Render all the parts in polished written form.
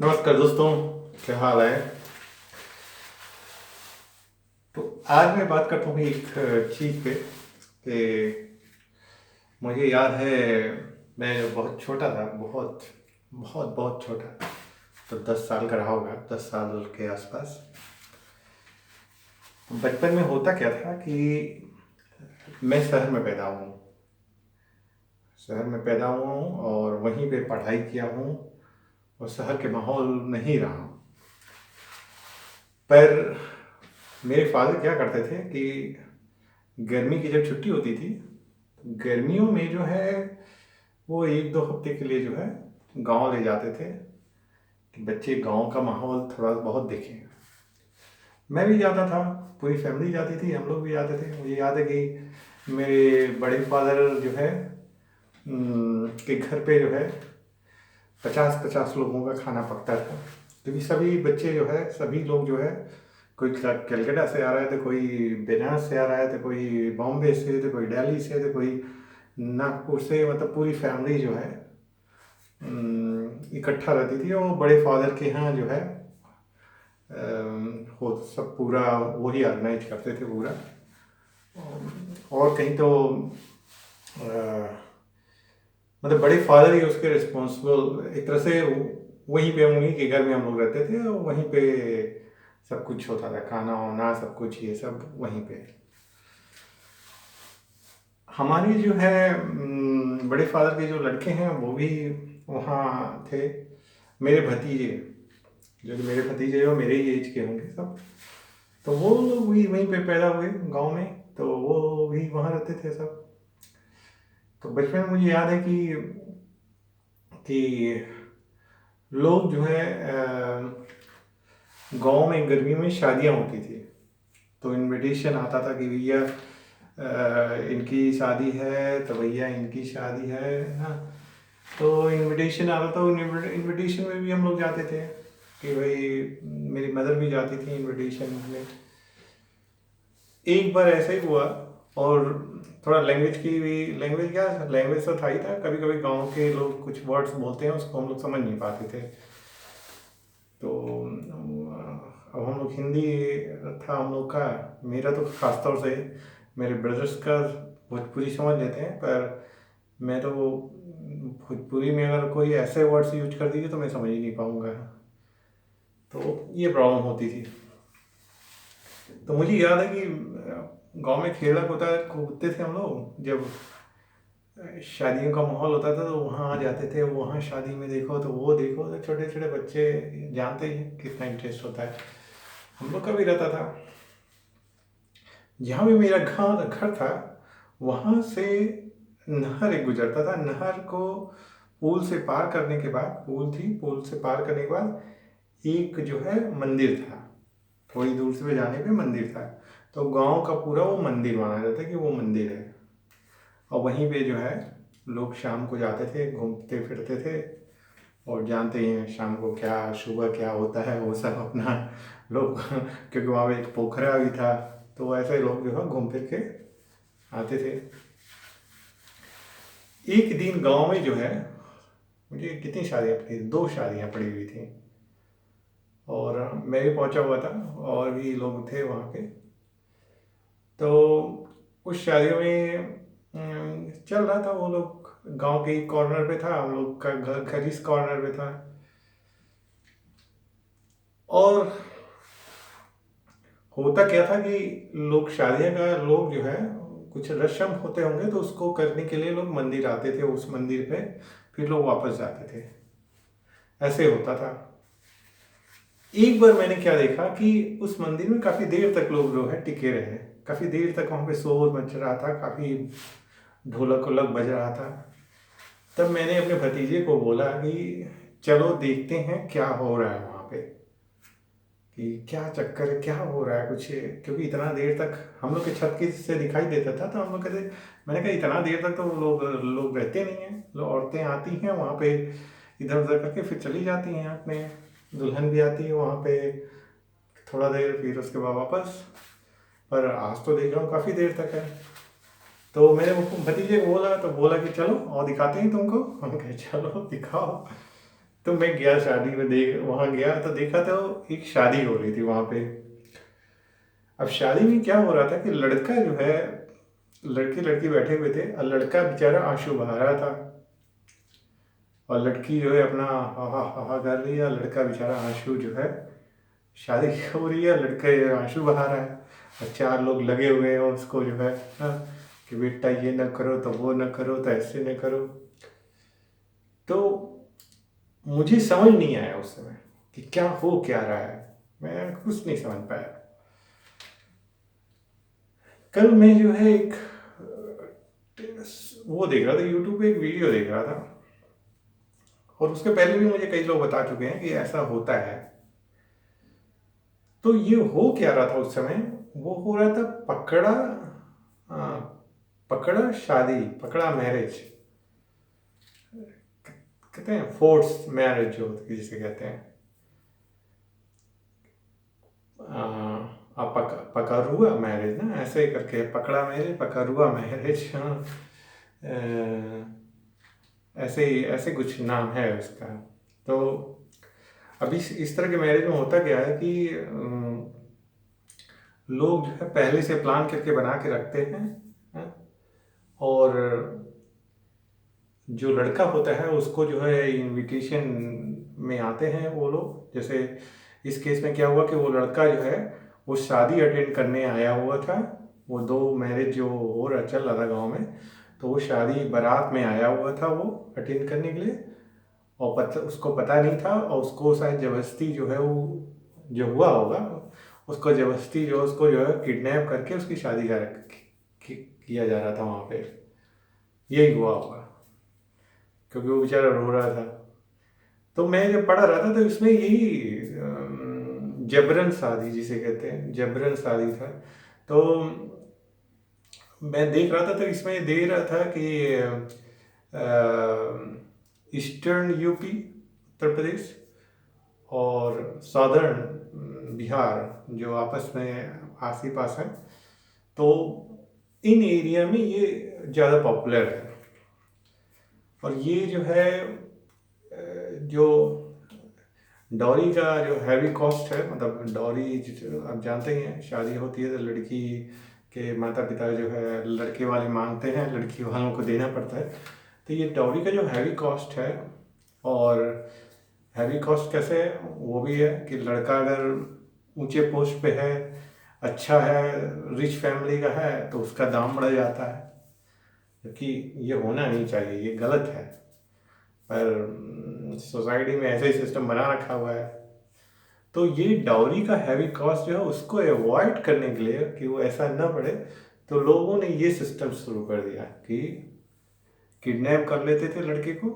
नमस्कार दोस्तों, क्या हाल है। तो आज मैं बात करता हूँ एक चीज़ पे कि मुझे याद है मैं जब बहुत छोटा था, बहुत बहुत बहुत छोटा, तो 10 साल का रहा होगा, 10 साल के आसपास। तो बचपन में होता क्या था कि मैं शहर में पैदा हुआ हूँ। शहर में पैदा हुआ हूँ और वहीं पे पढ़ाई किया हूँ और शहर के माहौल में ही रहा हूँ। पर मेरे फादर क्या करते थे कि गर्मी की जब छुट्टी होती थी, गर्मियों में जो है वो 1-2 हफ्ते के लिए जो है गांव ले जाते थे कि बच्चे गांव का माहौल थोड़ा बहुत देखें। मैं भी जाता था, पूरी फैमिली जाती थी, हम लोग भी जाते थे। मुझे याद है कि मेरे बड़े फादर जो है के घर पे जो है 50-50 लोगों का खाना पकता था, क्योंकि सभी बच्चे जो है, सभी लोग जो है, कोई कलकत्ता से आ रहे थे, कोई बनारस से आ रहे थे, कोई बॉम्बे से थे, कोई दिल्ली से थे, कोई नागपुर से। मतलब पूरी फैमिली जो है इकट्ठा रहती थी और बड़े फादर के यहाँ जो है हो सब पूरा वही ऑर्गेनाइज करते थे पूरा। और कहीं तो मतलब बड़े फादर ही उसके रिस्पॉन्सिबल एक तरह से। वहीं पे उन्हीं के घर में हम लोग रहते थे और वहीं पे सब कुछ होता था, खाना वाना सब कुछ, ये सब वहीं पे। हमारी जो है बड़े फादर के जो लड़के हैं वो भी वहाँ थे। मेरे भतीजे, जो कि मेरे भतीजे जो मेरे ही एज के होंगे सब, तो वो लोग भी वहीं पे पैदा हुए गांव में, तो वो भी वहाँ रहते थे सब। तो बचपन में मुझे याद है कि लोग जो है गांव में गर्मियों में शादियाँ होती थी, तो इनविटेशन आता था कि भैया इनकी शादी है, तो भैया इनकी शादी है ना। तो इनविटेशन आता था, इनविटेशन में भी हम लोग जाते थे कि भाई मेरी मदर भी जाती थी इनविटेशन में। एक बार ऐसा ही हुआ, और थोड़ा लैंग्वेज की भी, लैंग्वेज क्या, लैंग्वेज तो था ही था, कभी कभी गांव के लोग कुछ वर्ड्स बोलते हैं उसको हम लोग समझ नहीं पाते थे। तो अब हम लोग हिंदी था हम लोग का, मेरा तो खासतौर से, मेरे ब्रदर्स का भोजपुरी समझ लेते हैं, पर मैं तो भोजपुरी में अगर कोई ऐसे वर्ड्स यूज कर दीजिए तो मैं समझ ही नहीं पाऊँगा। तो ये प्रॉब्लम होती थी। तो मुझे याद है कि गांव में खेला कूदते थे हम लोग। जब शादियों का माहौल होता था तो वहाँ आ जाते थे, वहाँ शादी में देखो तो वो देखो, तो छोटे छोटे बच्चे जानते ही हैं कितना इंटरेस्ट होता है, हम लोग का भी रहता था। जहाँ भी मेरा घर था वहाँ से नहर एक गुजरता था। नहर को पुल से पार करने के बाद, पुल थी, पुल से पार करने के बाद एक जो है मंदिर था, थोड़ी दूर से जाने पे मंदिर था। तो गांव का पूरा वो मंदिर माना जाता है कि वो मंदिर है। और वहीं पे जो है लोग शाम को जाते थे, घूमते फिरते थे। और जानते ही हैं शाम को क्या, सुबह क्या होता है वो सब अपना लोग क्योंकि वहाँ पे एक पोखरा भी था, तो ऐसे लोग जो है घूम फिर के आते थे। एक दिन गांव में जो है, मुझे कितनी शादियाँ पड़ी, 2 शादियाँ पड़ी हुई थी, और मैं भी पहुंचा हुआ था और भी लोग थे वहाँ पे। तो उस शादियों में चल रहा था, वो लोग गांव के कॉर्नर पे था, हम लोग का घर घर इस कॉर्नर पे था। और होता क्या था कि लोग शादियां का, लोग जो है कुछ रस्म होते होंगे तो उसको करने के लिए लोग मंदिर आते थे, उस मंदिर पे फिर लोग वापस जाते थे, ऐसे होता था। एक बार मैंने क्या देखा कि उस मंदिर में काफी देर तक लोग जो है टिके रहे, काफी देर तक वहां पे शोर मच रहा था, काफी ढोलक वोलक बज रहा था। तब मैंने अपने भतीजे को बोला कि चलो देखते हैं क्या हो रहा है वहां पे, कि क्या चक्कर है, क्या हो रहा है कुछ। क्योंकि इतना देर तक हम लोग के छत की से दिखाई देता था, तो हम लोग कहते, मैंने कहा इतना देर तक तो लोग लोग रहते नहीं हैं, लोग औरतें आती हैं वहाँ पे इधर उधर करके फिर चली जाती हैं अपने, दुल्हन भी आती है वहाँ पे थोड़ा देर, फिर उसके बाद वापस। पर आज तो देख रहा हूँ काफ़ी देर तक है। तो मैंने वो भतीजे को बोला, तो बोला कि चलो और दिखाते हैं तुमको। हम कहे चलो दिखाओ। तो मैं गया शादी में, देख वहाँ गया तो देखा तो एक शादी हो रही थी वहाँ पे। अब शादी में क्या हो रहा था कि लड़का जो है, लड़के लड़की बैठे हुए थे और लड़का बेचारा आंसू बहा रहा था, और लड़की जो है अपना हा हा कर रही है, लड़का बेचारा आंसू जो है, शादी हो रही है, लड़का ये आंसू बहा रहा है और चार लोग लगे हुए हैं उसको जो है, हाँ, कि बेटा ये न करो तो वो न करो तो ऐसे न करो। तो मुझे समझ नहीं आया उस समय कि क्या हो क्या रहा है, मैं कुछ नहीं समझ पाया। कल मैं जो है एक वो देख रहा था, यूट्यूब पे एक वीडियो देख रहा था, और उसके पहले भी मुझे कई लोग बता चुके हैं कि ऐसा होता है। तो ये हो क्या रहा था उस समय, वो हो रहा था पकड़ा, पकड़ा शादी, पकड़ा मैरिज, कहते हैं फोर्स मैरिज जो जिसे कहते हैं, पकड़ुआ मैरिज ना, ऐसे ही करके पकड़ा मैरिज, पकड़ुआ मैरिज, हाँ, ऐसे ही, ऐसे कुछ नाम है उसका। तो अभी इस तरह के मैरिज में होता क्या है कि लोग जो है पहले से प्लान करके बना के रखते हैं, हाँ, और जो लड़का होता है उसको जो है इनविटेशन में आते हैं वो लोग। जैसे इस केस में क्या हुआ कि वो लड़का जो है वो शादी अटेंड करने आया हुआ था, वो दो मैरिज जो हो रहा चल रहा था गांव में, तो वो शादी बारात में आया हुआ था वो अटेंड करने के लिए, और उसको पता नहीं था, और उसको शायद ज़बरदस्ती जो है वो जो हुआ होगा, उसको ज़बरदस्ती जो उसको जो है किडनैप करके उसकी शादी किया जा रहा था वहाँ पे, यही हुआ होगा, क्योंकि वो बेचारा रो रहा था। तो मैं जब पढ़ा रहा था तो इसमें यही जबरन शादी जिसे कहते हैं, जबरन शादी था। तो मैं देख रहा था तो इसमें दे रहा था कि ईस्टर्न यूपी उत्तर प्रदेश और साउदर्न बिहार जो आपस में आस ही पास हैं, तो इन एरिया में ये ज़्यादा पॉपुलर है। और ये जो है जो डॉरी का जो हैवी कॉस्ट है, मतलब डॉरी आप जानते ही हैं, शादी होती है तो लड़की के माता पिता जो है लड़के वाले मांगते हैं, लड़की वालों को देना पड़ता है। तो ये डॉरी का जो हैवी कॉस्ट है, और हैवी कॉस्ट कैसे है, वो भी है कि लड़का अगर ऊंचे पोस्ट पे है, अच्छा है, रिच फैमिली का है, तो उसका दाम बढ़ जाता है, क्योंकि ये होना नहीं चाहिए, ये गलत है, पर सोसाइटी में ऐसे ही सिस्टम बना रखा हुआ है। तो ये डाउरी का हैवी कॉस्ट जो है उसको अवॉइड करने के लिए कि वो ऐसा ना पड़े, तो लोगों ने ये सिस्टम शुरू कर दिया कि किडनैप कर लेते थे लड़के को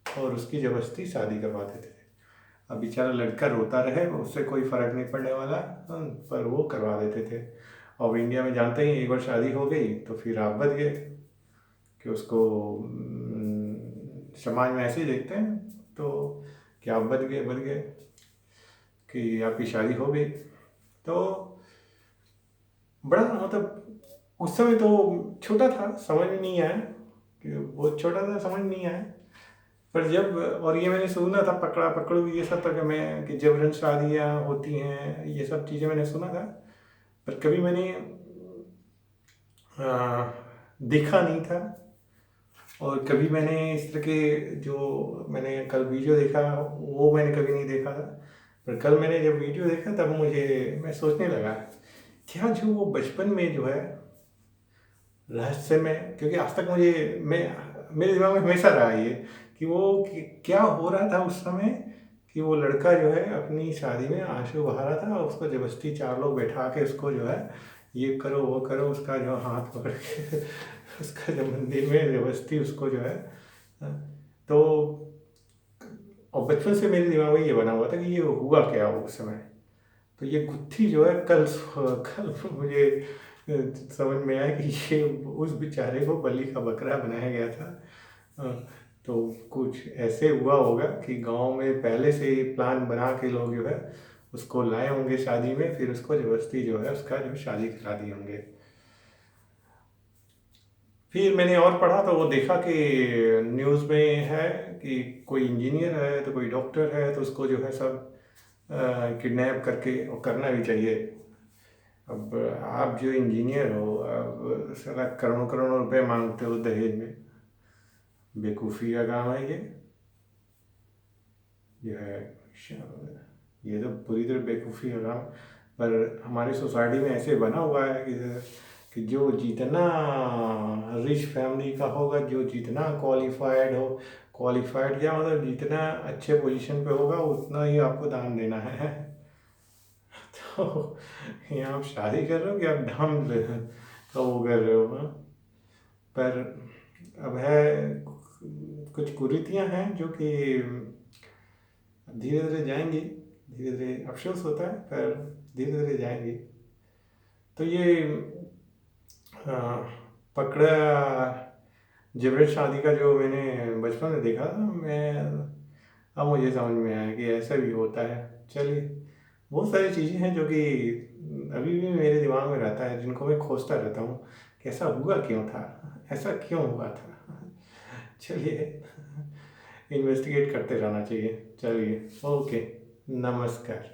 और उसकी ज़बरदस्ती शादी करवा देते थे। अब बेचारा लड़का रोता रहे, उससे कोई फ़र्क नहीं पड़ने वाला, पर वो करवा देते थे। और इंडिया में जानते ही, एक बार शादी हो गई तो फिर आप बच गए, कि उसको समाज में ऐसे ही देखते हैं, तो कि आप बच गए कि आपकी शादी हो गई। तो बड़ा मतलब उस समय तो छोटा था, समझ में नहीं आया, कि बहुत छोटा था, समझ नहीं आया। पर जब, और ये मैंने सुना था पकड़ा पकड़ू ये सब, तक मैं कि जबरन शादियाँ होती हैं, ये सब चीज़ें मैंने सुना था, पर कभी मैंने देखा नहीं था। और कभी मैंने इस तरह के जो मैंने कल वीडियो देखा वो मैंने कभी नहीं देखा था, पर कल मैंने जब वीडियो देखा तब मैं सोचने लगा, क्या जो वो बचपन में जो है रहस्य में, क्योंकि आज तक मेरे दिमाग में हमेशा रहा ये कि क्या हो रहा था उस समय, कि वो लड़का जो है अपनी शादी में आंसू बहा रहा था और उसको जबरदस्ती चार लोग बैठा के उसको जो है ये करो वो करो, उसका जो हाथ पकड़ के उसका जो मंदिर में जबरदस्ती उसको जो है, तो और बचपन से मेरे दिमाग में ये बना हुआ था कि ये हुआ क्या उस समय। तो ये गुत्थी जो है कल मुझे समझ में आया कि ये उस बेचारे को बलि का बकरा बनाया गया था। तो कुछ ऐसे हुआ होगा कि गांव में पहले से ही प्लान बना के लोग जो है उसको लाए होंगे शादी में, फिर उसको जबरदस्ती जो है उसका जो शादी करा दिए होंगे। फिर मैंने और पढ़ा तो वो देखा कि न्यूज़ में है कि कोई इंजीनियर है तो कोई डॉक्टर है तो उसको जो है सब किडनैप करके और करना भी चाहिए। अब आप जो इंजीनियर हो, अब साला करोड़ों करोड़ों रुपए मांगते हो दहेज में। बेवकूफ़ी का काम है ये है। ये तो पूरी तरह बेवकूफ़ी का काम। पर हमारी सोसाइटी में ऐसे बना हुआ है कि जो जितना रिच फैमिली का होगा, जो जितना क्वालिफाइड हो, क्वालिफाइड क्या मतलब जितना अच्छे पोजीशन पे होगा उतना ही आपको दान देना है। तो ये आप शादी कर रहे हो कि आप दान का वो कर रहे हो, हाँ? पर अब है, कुछ कुरीतियाँ हैं जो कि धीरे धीरे जाएंगी। धीरे धीरे अफसोस होता है पर धीरे धीरे जाएंगी। तो ये अ, पकड़ा जेवरेट शादी का जो मैंने बचपन में देखा था, मैं अब मुझे समझ में आया कि ऐसा भी होता है। चलिए, बहुत सारी चीज़ें हैं जो कि अभी भी मेरे दिमाग में रहता है, जिनको मैं खोजता रहता हूँ कि ऐसा हुआ क्यों था, ऐसा क्यों हुआ था। चलिए, इन्वेस्टिगेट करते रहना चाहिए। चलिए, ओके, नमस्कार।